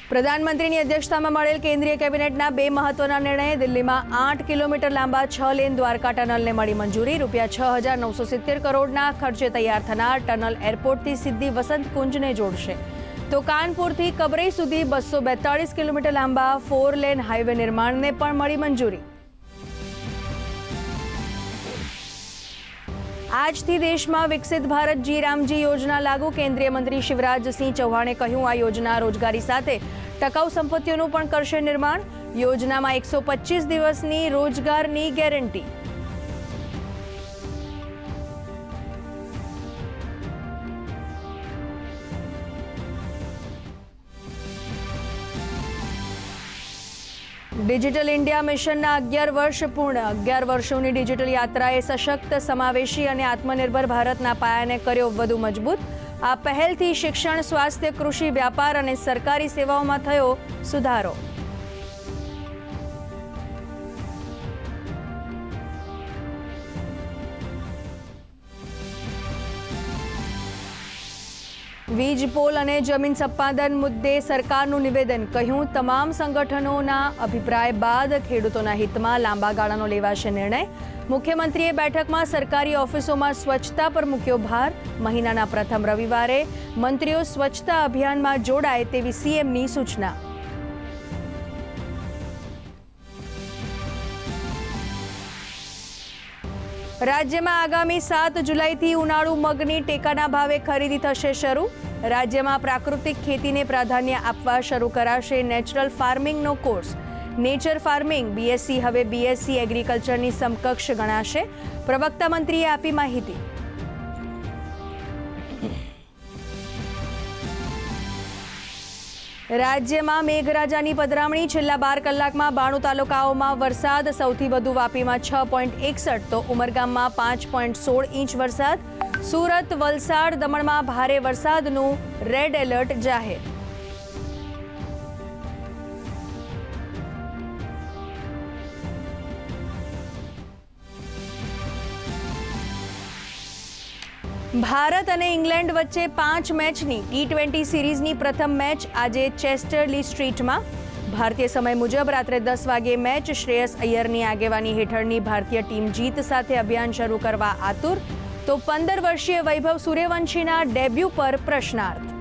પ્રધાનમંત્રીની અધ્યક્ષતામાં મળેલ કેન્દ્રીય કેબિનેટના બે મહત્વના નિર્ણય. દિલ્હીમાં 8 કિલોમીટર લાંબા 6 લેન દ્વારકા ટનલને મળી મંજૂરી. ₹6,970 કરોડના ખર્ચે તૈયાર થનાર ટનલ એરપોર્ટથી સીધી વસંત કુંજને જોડશે. તો કાનપુરથી કબરઈ સુધી 242 કિલોમીટર લાંબા 4 લેન હાઈવે નિર્માણને પણ મળી મંજૂરી. આજથી દેશમાં વિકસિત ભારત જી રામજી યોજના લાગુ. કેન્દ્રીય મંત્રી શિવરાજસિંહ ચૌહાણે કહ્યું, આ યોજના રોજગારી સાથે ટકાઉ સંપત્તિઓનું પણ કરશે નિર્માણ. યોજનામાં 125 દિવસની રોજગારની ગેરંટી. ડિજિટલ ઇન્ડિયા મિશનના 11 વર્ષ પૂર્ણ. 11 વર્ષોની ડિજિટલ યાત્રાએ સશક્ત, સમાવેશી અને આત્મનિર્ભર ભારતના પાયાને કર્યો વધુ મજબૂત. આ પહેલથી શિક્ષણ, સ્વાસ્થ્ય, કૃષિ, વ્યાપાર અને સરકારી સેવાઓમાં થયો સુધારો. વીજ પોલ અને જમીન સંપાદન મુદ્દે સરકારનું નિવેદન. કહ્યું, તમામ સંગઠનોના અભિપ્રાય બાદ ખેડૂતોના હિતમાં લાંબા ગાળાનો લેવાશે નિર્ણય. મુખ્યમંત્રીએ બેઠકમાં સરકારી ઓફિસોમાં સ્વચ્છતા પર મૂક્યો ભાર. મહિનાના પ્રથમ રવિવારે મંત્રીઓ સ્વચ્છતા અભિયાનમાં જોડાય તેવી સીએમની સૂચના. રાજ્યમાં આગામી 7 જુલાઈથી ઉનાળુ મગની ટેકાના ભાવે ખરીદી થશે શરૂ. રાજ્યમાં પ્રાકૃતિક ખેતીને પ્રાધાન્ય આપવા શરૂ કરાશે નેચરલ ફાર્મિંગનો કોર્સ. નેચર ફાર્મિંગ બીએસસી હવે બીએસસી એગ્રીકલ્ચરની સમકક્ષ ગણાશે. પ્રવક્તા મંત્રીએ આપી માહિતી. રાજ્યમાં મેઘરાજાની પધરામણી. છેલ્લા 12 કલાકમાં 92 તાલુકાઓમાં વરસાદ. સૌથી વધુ વાપીમાં 6.61 તો ઉમરગામમાં 5.16 ઇંચ વરસાદ. સુરત, વલસાડ, દમણમાં ભારે વરસાદનું રેડ એલર્ટ જાહેર. ભારત અને ઇંગ્લેન્ડ વચ્ચે 5 મેચની T20 સિરીઝની પ્રથમ મેચ આજે ચેસ્ટરલી સ્ટ્રીટમાં. ભારતીય સમય મુજબ રાત્રે 10 વાગ્યે મેચ. શ્રેયસ અય્યરની આગેવાની હેઠળની ભારતીય ટીમ જીત સાથે અભિયાન શરૂ કરવા આતુર. તો 15 વર્ષીય વૈભવ સૂર્યવંશીના ડેબ્યુ પર પ્રશ્નાર્થ.